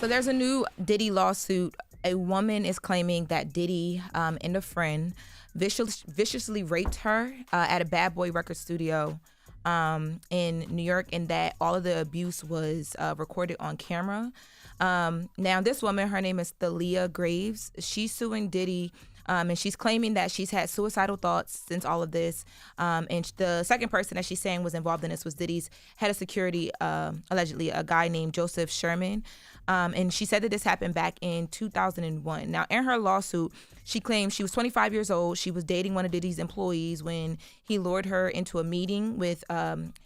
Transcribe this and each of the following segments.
So there's a new Diddy lawsuit. A woman is claiming that Diddy and a friend viciously raped her at a Bad Boy record studio in New York, and that all of the abuse was recorded on camera. Now, this woman, her name is Thalia Graves. She's suing Diddy, and she's claiming that she's had suicidal thoughts since all of this. And the second person that she's saying was involved in this was Diddy's head of security, allegedly a guy named Joseph Sherman. And she said that this happened back in 2001. Now, in her lawsuit, she claims she was 25 years old. She was dating one of Diddy's employees when he lured her into a meeting with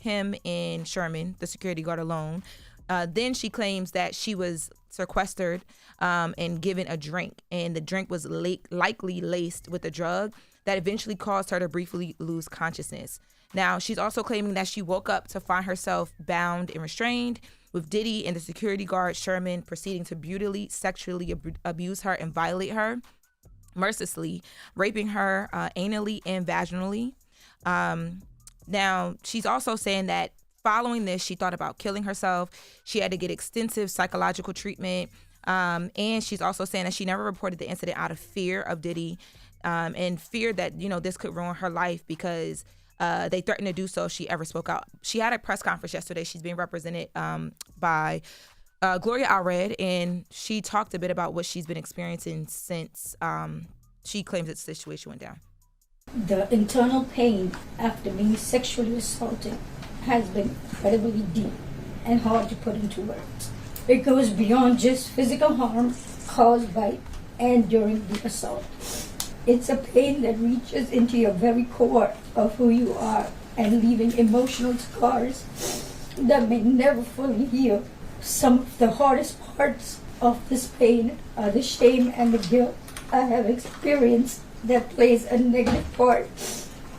him and Sherman, the security guard, alone. Then she claims that she was sequestered and given a drink, and the drink was likely laced with a drug that eventually caused her to briefly lose consciousness. Now, she's also claiming that she woke up to find herself bound and restrained, with Diddy and the security guard Sherman proceeding to brutally sexually abuse her and violate her, mercilessly raping her anally and vaginally. Now, she's also saying that following this, she thought about killing herself. She had to get extensive psychological treatment. And she's also saying that she never reported the incident out of fear of Diddy and fear that, this could ruin her life because they threatened to do so if she ever spoke out. She had a press conference yesterday. She's being represented by Gloria Allred, and she talked a bit about what she's been experiencing since she claims that the situation went down. The internal pain after being sexually assaulted has been incredibly deep and hard to put into words. It goes beyond just physical harm caused by and during the assault. It's a pain that reaches into your very core of who you are and leaving emotional scars that may never fully heal. Some of the hardest parts of this pain are the shame and the guilt I have experienced that plays a negative part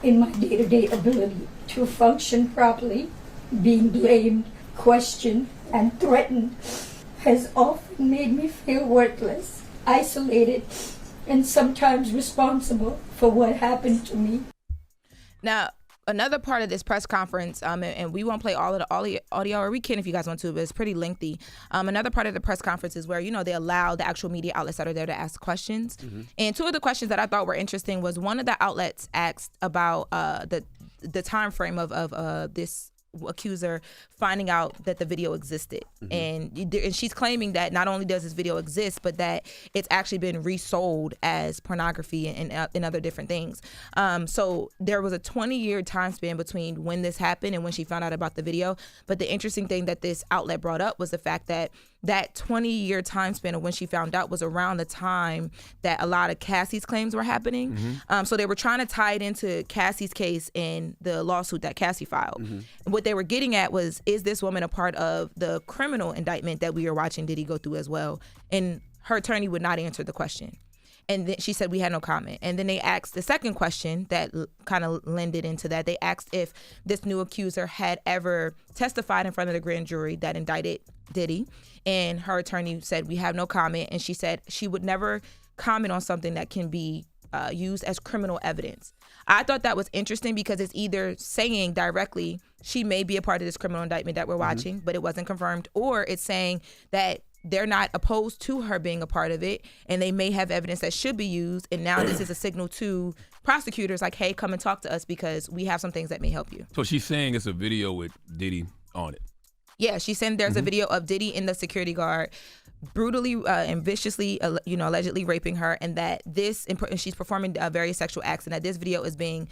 in my day-to-day ability to function properly. Being blamed, questioned, and threatened has often made me feel worthless, isolated, and sometimes responsible for what happened to me. Now, another part of this press conference, and we won't play all the audio, or we can if you guys want to, but it's pretty lengthy. Another part of the press conference is where, they allow the actual media outlets that are there to ask questions. Mm-hmm. And two of the questions that I thought were interesting was one of the outlets asked about the time frame of this accuser finding out that the video existed. Mm-hmm. And she's claiming that not only does this video exist, but that it's actually been resold as pornography and other different things. So there was a 20-year time span between when this happened and when she found out about the video. But the interesting thing that this outlet brought up was the fact that 20-year time span of when she found out was around the time that a lot of Cassie's claims were happening. Mm-hmm. So they were trying to tie it into Cassie's case and the lawsuit that Cassie filed. Mm-hmm. And what they were getting at was, is this woman a part of the criminal indictment that we are watching Diddy go through as well? And her attorney would not answer the question. And then she said we had no comment. And then they asked the second question that kind of lended into that. They asked if this new accuser had ever testified in front of the grand jury that indicted Diddy. And her attorney said we have no comment. And she said she would never comment on something that can be used as criminal evidence. I thought that was interesting because it's either saying directly she may be a part of this criminal indictment that we're watching, but it wasn't confirmed, or it's saying that they're not opposed to her being a part of it, and they may have evidence that should be used. And now this is a signal to prosecutors like, hey, come and talk to us because we have some things that may help you. So she's saying it's a video with Diddy on it. Yeah, she's saying there's a video of Diddy and the security guard brutally and viciously, allegedly raping her, and that and she's performing various sexual acts, and that this video is being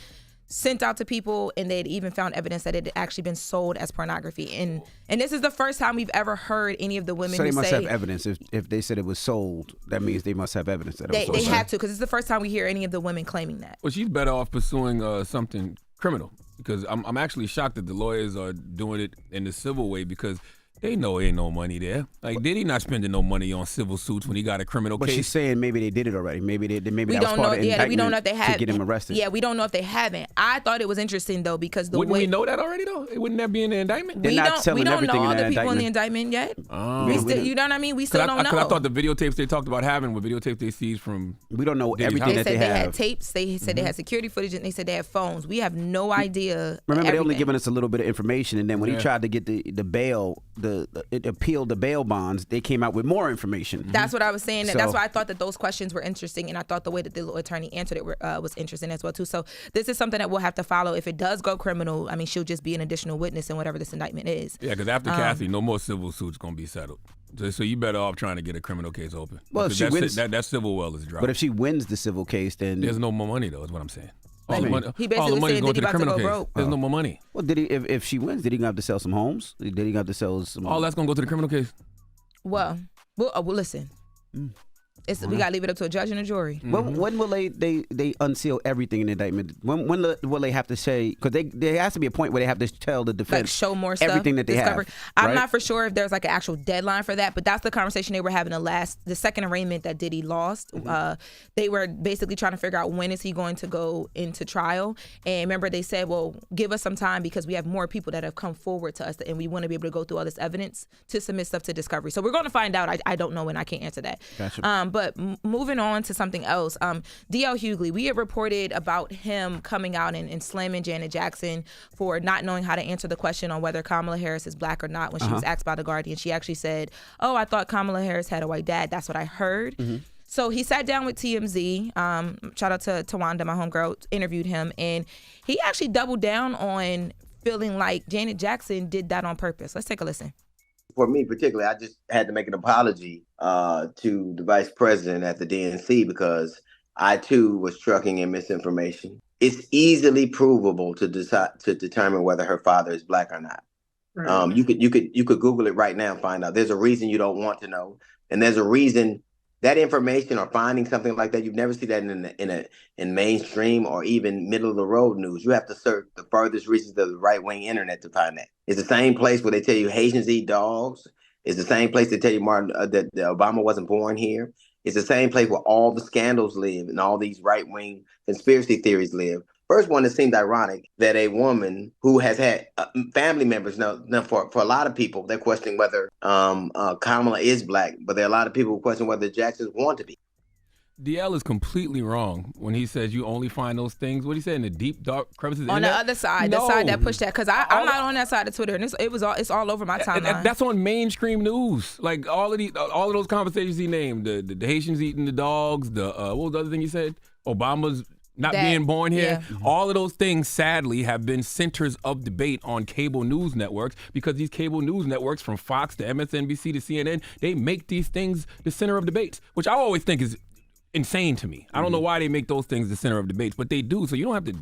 sent out to people, and they'd even found evidence that it had actually been sold as pornography. And this is the first time we've ever heard any of the women so who they must say, have evidence. If they said it was sold, that means they must have evidence that it was sold. They have to, because it's the first time we hear any of the women claiming that. Well, she's better off pursuing something criminal, because I'm actually shocked that the lawyers are doing it in the civil way, because they know ain't no money there. Like, Diddy not spending no money on civil suits when he got a criminal case. But she's saying maybe they did it already. Maybe that was part of the indictment we don't know if they have to get him arrested. Yeah, we don't know if they haven't. I thought it was interesting though, because wouldn't we know that already though? Wouldn't that be in the indictment? We don't know all the people in the indictment yet. You know what I mean? We still don't know. Because I thought the videotapes they talked about having were videotapes they seized from. We don't know everything that they have. They had tapes. They said they had security footage, and they said they had phones. We have no idea. Remember, they only giving us a little bit of information, and then when he tried to get the bail, the it appealed the bail bonds, they came out with more information. That's what I was saying. So- That's why I thought that those questions were interesting, and I thought the way that the attorney answered it was interesting as well too. So this is something that we'll have to follow. If it does go criminal, I mean, she'll just be an additional witness in whatever this indictment is. Yeah, because after Kathy, no more civil suits going to be settled. So you better off trying to get a criminal case open. Well, if Because she wins, that civil well is dry. but if she wins the civil case, then There's no more money, though, is what I'm saying. All He the money, basically all the money's said going Diddy to the about to criminal go case. broke. There's no more money. well, did he? If she wins, did he have to sell some homes? Did he have to sell some? All that's going to go to the criminal case. Well, listen. We got to leave it up to a judge and a jury. When will they unseal everything in the indictment? When will they have to say? Because there has to be a point where they have to tell the defense Like show more stuff, everything that they discover. have. I'm right? not for sure if there's like an actual deadline for that, but that's the conversation they were having the second arraignment that Diddy lost. They were basically trying to figure out when is he going to go into trial. And remember, they said, well, give us some time because we have more people that have come forward to us, and we want to be able to go through all this evidence to submit stuff to discovery. So we're going to find out. I don't know, and I can't answer that. Gotcha. But moving on to something else, D.L. Hughley, we had reported about him coming out and slamming Janet Jackson for not knowing how to answer the question on whether Kamala Harris is black or not when she was asked by The Guardian. She actually said, oh, I thought Kamala Harris had a white dad. That's what I heard. So he sat down with TMZ. Shout out to Tawanda, my homegirl, interviewed him. And he actually doubled down on feeling like Janet Jackson did that on purpose. Let's take a listen. For me particularly, I just had to make an apology to the vice president at the DNC because I too was trucking in misinformation. It's easily provable to determine whether her father is black or not. Right. You could Google it right now and find out. There's a reason you don't want to know, and there's a reason that information or finding something like that, you've never seen that in mainstream or even middle of the road news. You have to search the furthest reaches of the right wing internet to find that. It's the same place where they tell you Haitians eat dogs. It's the same place they tell you that Obama wasn't born here. It's the same place where all the scandals live and all these right wing conspiracy theories live. First one, it seemed ironic that a woman who has had family members, now for a lot of people, they're questioning whether Kamala is black, but there are a lot of people who question whether Jacksons want to be. DL is completely wrong when he says you only find those things. What he said in the deep dark crevices. On the other side, the side that pushed that, because I'm not on that side of Twitter, and it's all over my timeline. That's on mainstream news. Like all of those conversations he named, the Haitians eating the dogs, what was the other thing he said? Obama's not being born here. Yeah. All of those things, sadly, have been centers of debate on cable news networks because these cable news networks, from Fox to MSNBC to CNN, they make these things the center of debates, which I always think is insane to me. I don't know why they make those things the center of debates, but they do. So you don't have to.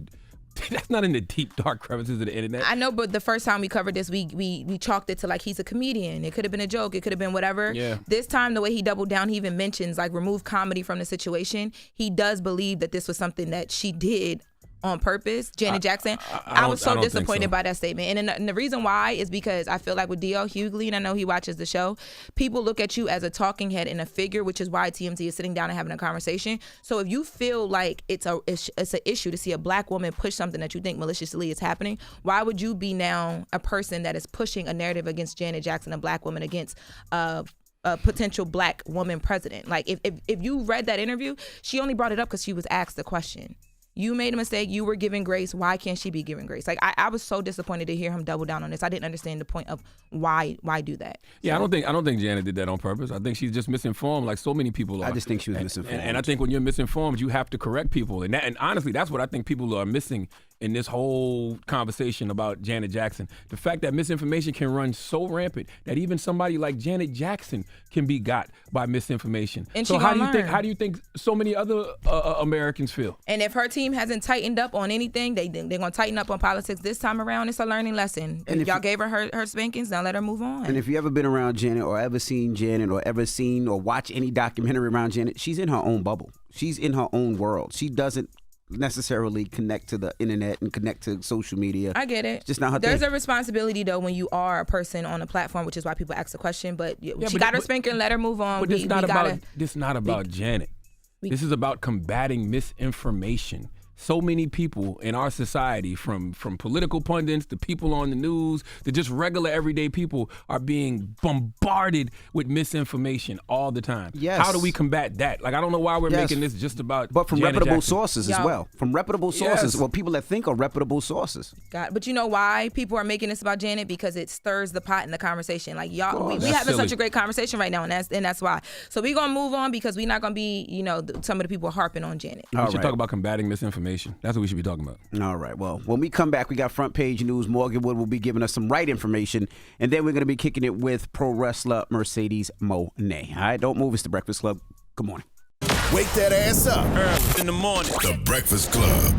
That's not in the deep, dark crevices of the internet. I know, but the first time we covered this, we chalked it to like he's a comedian. It could have been a joke. It could have been whatever. Yeah. This time, the way he doubled down, he even mentions like remove comedy from the situation. He does believe that this was something that she did on purpose, Janet Jackson. I was so disappointed by that statement. And the reason why is because I feel like with D.L. Hughley, and I know he watches the show, people look at you as a talking head and a figure, which is why TMZ is sitting down and having a conversation. So if you feel like it's an issue to see a black woman push something that you think maliciously is happening, why would you be now a person that is pushing a narrative against Janet Jackson, a black woman, against a potential black woman president? Like if you read that interview, she only brought it up because she was asked the question. You made a mistake. You were giving grace. Why can't she be giving grace? Like I was so disappointed to hear him double down on this. I didn't understand the point of why do that. Yeah, so. I don't think Janet did that on purpose. I think she's just misinformed, like so many people are. I just think she was misinformed. And I think when you're misinformed, you have to correct people. And honestly, that's what I think people are missing in this whole conversation about Janet Jackson. The fact that misinformation can run so rampant that even somebody like Janet Jackson can be got by misinformation. And so how do you think so many other Americans feel? And if her team hasn't tightened up on anything, they're gonna tighten up on politics this time around. It's a learning lesson. And if y'all gave her spankings, now let her move on. And if you ever been around Janet or ever seen Janet or ever seen or watch any documentary around Janet, she's in her own bubble. She's in her own world. She doesn't necessarily connect to the internet and connect to social media. I get it. It's just not her There's thing. a responsibility though when you are a person on a platform, which is why people ask the question. But she got her spanking, let her move on. But this is not about Janet. This is about combating misinformation. so many people in our society, from political pundits to people on the news to just regular everyday people, are being bombarded with misinformation all the time. Yes. How do we combat that? Like, I don't know why we're Yes. making this just about But from Janet reputable Jackson. sources as Yo. well. From reputable sources. Yes. Well, people that think are reputable sources. God, but you know why people are making this about Janet? Because it stirs the pot in the conversation. Like y'all, we That's having silly. such a great conversation right now, and that's why. So we're gonna move on because we're not gonna be, some of the people harping on Janet. We should talk about combating misinformation. That's what we should be talking about. All right. Well, when we come back, we got front page news. Morgan Wood will be giving us some right information, and then we're going to be kicking it with pro wrestler Mercedes Moné. All right, don't move. It's the Breakfast Club. Good morning. Wake that ass up. Early in the morning. The Breakfast Club.